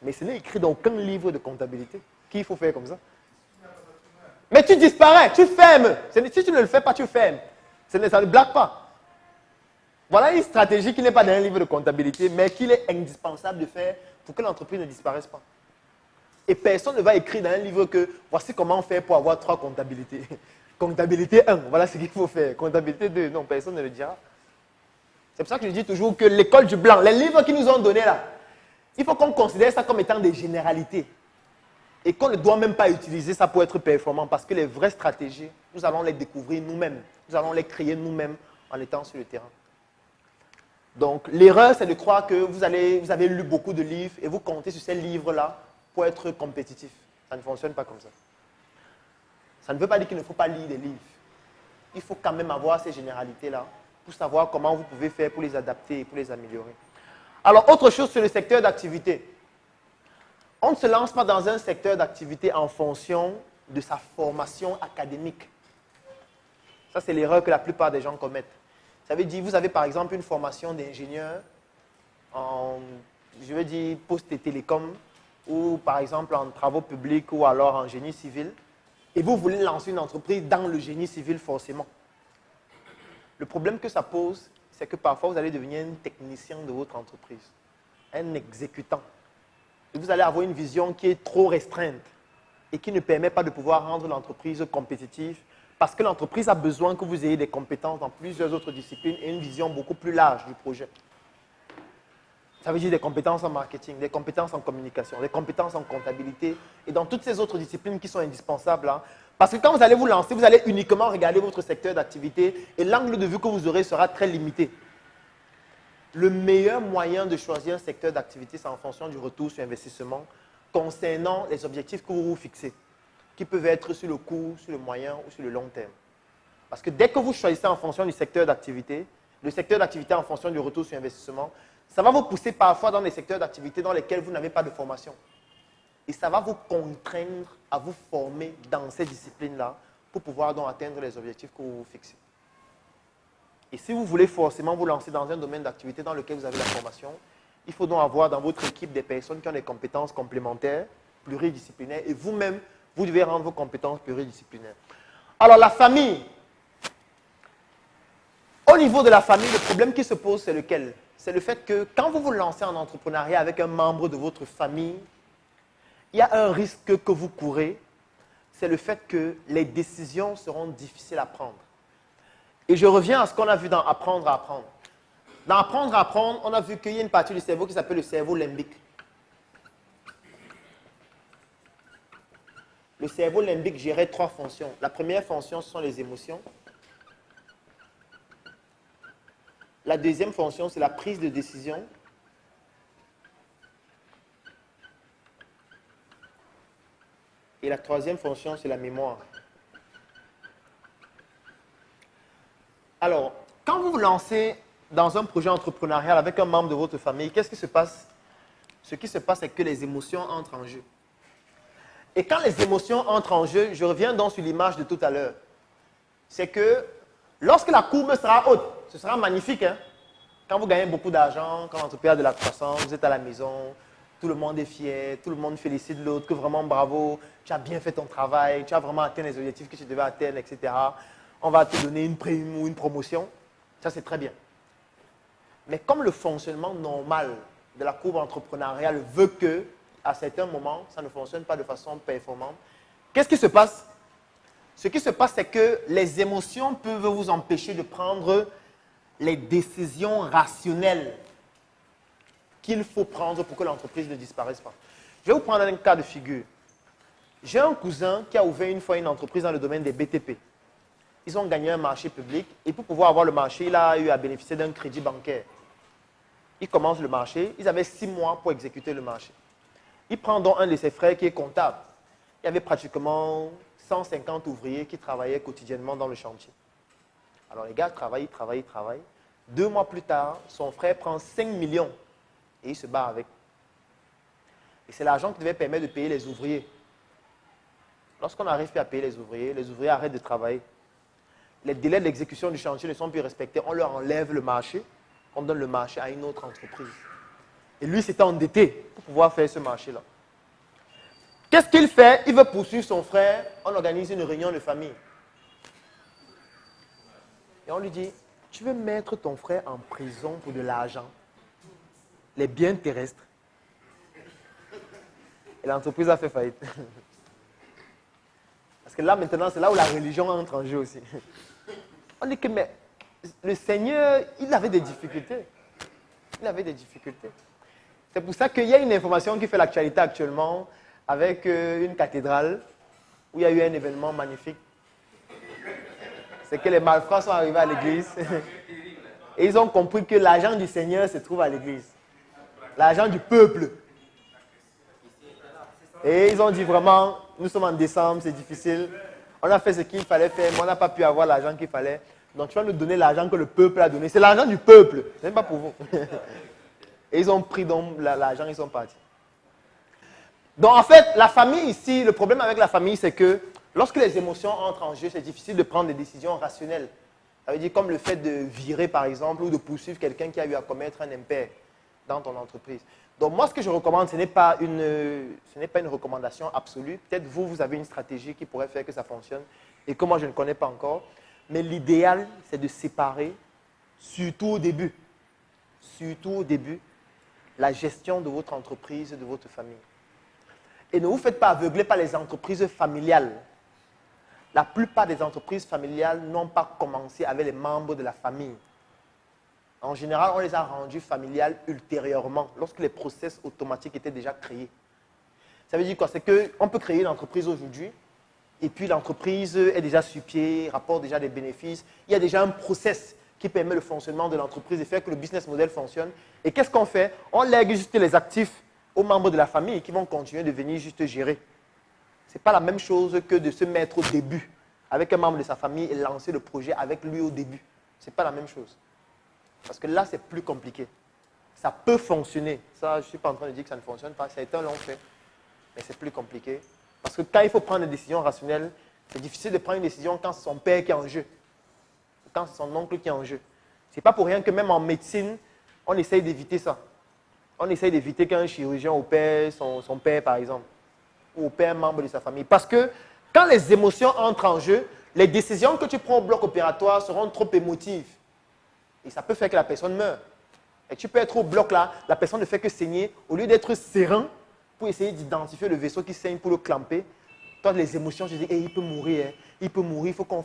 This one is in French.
Mais ce n'est écrit dans aucun livre de comptabilité qu'il faut faire comme ça. Mais tu disparais, tu fermes. Si tu ne le fais pas, tu fermes. Ça ne blague pas. Voilà une stratégie qui n'est pas dans un livre de comptabilité, mais qu'il est indispensable de faire pour que l'entreprise ne disparaisse pas. Et personne ne va écrire dans un livre que voici comment faire pour avoir 3 comptabilités. Comptabilité 1, voilà ce qu'il faut faire. Comptabilité 2, non, personne ne le dira. C'est pour ça que je dis toujours que l'école du blanc, les livres qu'ils nous ont donnés là, il faut qu'on considère ça comme étant des généralités. Et qu'on ne doit même pas utiliser ça pour être performant parce que les vraies stratégies, nous allons les découvrir nous-mêmes. Nous allons les créer nous-mêmes en étant sur le terrain. Donc, l'erreur, c'est de croire que vous avez lu beaucoup de livres et vous comptez sur ces livres-là pour être compétitif. Ça ne fonctionne pas comme ça. Ça ne veut pas dire qu'il ne faut pas lire des livres. Il faut quand même avoir ces généralités-là pour savoir comment vous pouvez faire pour les adapter et pour les améliorer. Alors, autre chose sur le secteur d'activité. On ne se lance pas dans un secteur d'activité en fonction de sa formation académique. Ça, c'est l'erreur que la plupart des gens commettent. Ça veut dire, vous avez par exemple une formation d'ingénieur en, je veux dire, poste et télécom, ou par exemple en travaux publics ou alors en génie civil, et vous voulez lancer une entreprise dans le génie civil forcément. Le problème que ça pose, c'est que parfois vous allez devenir un technicien de votre entreprise, un exécutant. Et vous allez avoir une vision qui est trop restreinte et qui ne permet pas de pouvoir rendre l'entreprise compétitive parce que l'entreprise a besoin que vous ayez des compétences dans plusieurs autres disciplines et une vision beaucoup plus large du projet. Ça veut dire des compétences en marketing, des compétences en communication, des compétences en comptabilité et dans toutes ces autres disciplines qui sont indispensables. Hein. Parce que quand vous allez vous lancer, vous allez uniquement regarder votre secteur d'activité et l'angle de vue que vous aurez sera très limité. Le meilleur moyen de choisir un secteur d'activité, c'est en fonction du retour sur investissement concernant les objectifs que vous vous fixez, qui peuvent être sur le court, sur le moyen ou sur le long terme. Parce que dès que vous choisissez en fonction du secteur d'activité, le secteur d'activité en fonction du retour sur investissement, ça va vous pousser parfois dans des secteurs d'activité dans lesquels vous n'avez pas de formation. Et ça va vous contraindre à vous former dans ces disciplines-là pour pouvoir donc atteindre les objectifs que vous vous fixez. Et si vous voulez forcément vous lancer dans un domaine d'activité dans lequel vous avez la formation, il faut donc avoir dans votre équipe des personnes qui ont des compétences complémentaires, pluridisciplinaires, et vous-même, vous devez rendre vos compétences pluridisciplinaires. Alors la famille, au niveau de la famille, le problème qui se pose, c'est lequel? C'est le fait que quand vous vous lancez en entrepreneuriat avec un membre de votre famille, il y a un risque que vous courez, c'est le fait que les décisions seront difficiles à prendre. Et je reviens à ce qu'on a vu dans Apprendre à apprendre. Dans Apprendre à apprendre, on a vu qu'il y a une partie du cerveau qui s'appelle le cerveau limbique. Le cerveau limbique gérait 3 fonctions. La première fonction, ce sont les émotions. La deuxième fonction, c'est la prise de décision. Et la troisième fonction, c'est la mémoire. Alors, quand vous vous lancez dans un projet entrepreneurial avec un membre de votre famille, qu'est-ce qui se passe? Ce qui se passe, c'est que les émotions entrent en jeu. Et quand les émotions entrent en jeu, je reviens donc sur l'image de tout à l'heure. C'est que lorsque la courbe sera haute, ce sera magnifique. Hein? Quand vous gagnez beaucoup d'argent, quand l'entreprise a de la croissance, vous êtes à la maison, tout le monde est fier, tout le monde félicite l'autre, que vraiment bravo, tu as bien fait ton travail, tu as vraiment atteint les objectifs que tu devais atteindre, etc. On va te donner une prime ou une promotion. Ça, c'est très bien. Mais comme le fonctionnement normal de la courbe entrepreneuriale veut que, à certains moments, ça ne fonctionne pas de façon performante, qu'est-ce qui se passe? Ce qui se passe, c'est que les émotions peuvent vous empêcher de prendre les décisions rationnelles qu'il faut prendre pour que l'entreprise ne disparaisse pas. Je vais vous prendre un cas de figure. J'ai un cousin qui a ouvert une fois une entreprise dans le domaine des BTP. Ils ont gagné un marché public et pour pouvoir avoir le marché, il a eu à bénéficier d'un crédit bancaire. Il commence le marché, ils avaient 6 mois pour exécuter le marché. Il prend donc un de ses frères qui est comptable. Il y avait pratiquement 150 ouvriers qui travaillaient quotidiennement dans le chantier. Alors les gars travaillent. 2 mois plus tard, son frère prend 5 millions et il se bat avec. Et c'est l'argent qui devait permettre de payer les ouvriers. Lorsqu'on n'arrive plus à payer les ouvriers arrêtent de travailler. Les délais d'exécution du chantier ne sont plus respectés. On leur enlève le marché, on donne le marché à une autre entreprise. Et lui s'était endetté pour pouvoir faire ce marché-là. Qu'est-ce qu'il fait? Il veut poursuivre son frère. On organise une réunion de famille. Et on lui dit, tu veux mettre ton frère en prison pour de l'argent, les biens terrestres. Et l'entreprise a fait faillite. Parce que là, maintenant, c'est là où la religion entre en jeu aussi. On dit que, mais le Seigneur, il avait des difficultés. Il avait des difficultés. C'est pour ça qu'il y a une information qui fait l'actualité actuellement avec une cathédrale où il y a eu un événement magnifique. C'est que les malfrats sont arrivés à l'église et ils ont compris que l'argent du Seigneur se trouve à l'église. L'argent du peuple. Et ils ont dit vraiment, nous sommes en décembre, c'est difficile. On a fait ce qu'il fallait faire, mais on n'a pas pu avoir l'argent qu'il fallait. Donc tu vas nous donner l'argent que le peuple a donné. C'est l'argent du peuple, ce n'est pas pour vous. Et ils ont pris donc l'argent, ils sont partis. Donc en fait, la famille ici, le problème avec la famille, c'est que lorsque les émotions entrent en jeu, c'est difficile de prendre des décisions rationnelles. Ça veut dire comme le fait de virer par exemple ou de poursuivre quelqu'un qui a eu à commettre un impair dans ton entreprise. Donc moi, ce que je recommande, ce n'est pas une recommandation absolue. Peut-être vous avez une stratégie qui pourrait faire que ça fonctionne et que moi, je ne connais pas encore. Mais l'idéal, c'est de séparer, surtout au début, la gestion de votre entreprise et de votre famille. Et ne vous faites pas aveugler par les entreprises familiales. La plupart des entreprises familiales n'ont pas commencé avec les membres de la famille. En général, on les a rendues familiales ultérieurement, lorsque les process automatiques étaient déjà créés. Ça veut dire quoi? C'est qu'on peut créer une entreprise aujourd'hui, et puis l'entreprise est déjà sur pied, rapporte déjà des bénéfices. Il y a déjà un process qui permet le fonctionnement de l'entreprise et fait que le business model fonctionne. Et qu'est-ce qu'on fait? On lègue juste les actifs aux membres de la famille qui vont continuer de venir juste gérer. Ce n'est pas la même chose que de se mettre au début avec un membre de sa famille et lancer le projet avec lui au début. Ce n'est pas la même chose. Parce que là, c'est plus compliqué. Ça peut fonctionner. Ça, je ne suis pas en train de dire que ça ne fonctionne pas. Ça a été un long fait. Mais c'est plus compliqué. Parce que quand il faut prendre des décisions rationnelles, c'est difficile de prendre une décision quand c'est son père qui est en jeu. Quand c'est son oncle qui est en jeu. Ce n'est pas pour rien que même en médecine, on essaye d'éviter ça. On essaye d'éviter qu'un chirurgien opère son père, par exemple. Ou opère un membre de sa famille. Parce que quand les émotions entrent en jeu, les décisions que tu prends au bloc opératoire seront trop émotives. Et ça peut faire que la personne meure. Et tu peux être au bloc là, la personne ne fait que saigner. Au lieu d'être serein pour essayer d'identifier le vaisseau qui saigne pour le clamper, toi, les émotions, tu dis, hey, il peut mourir, il peut mourir, il faut qu'on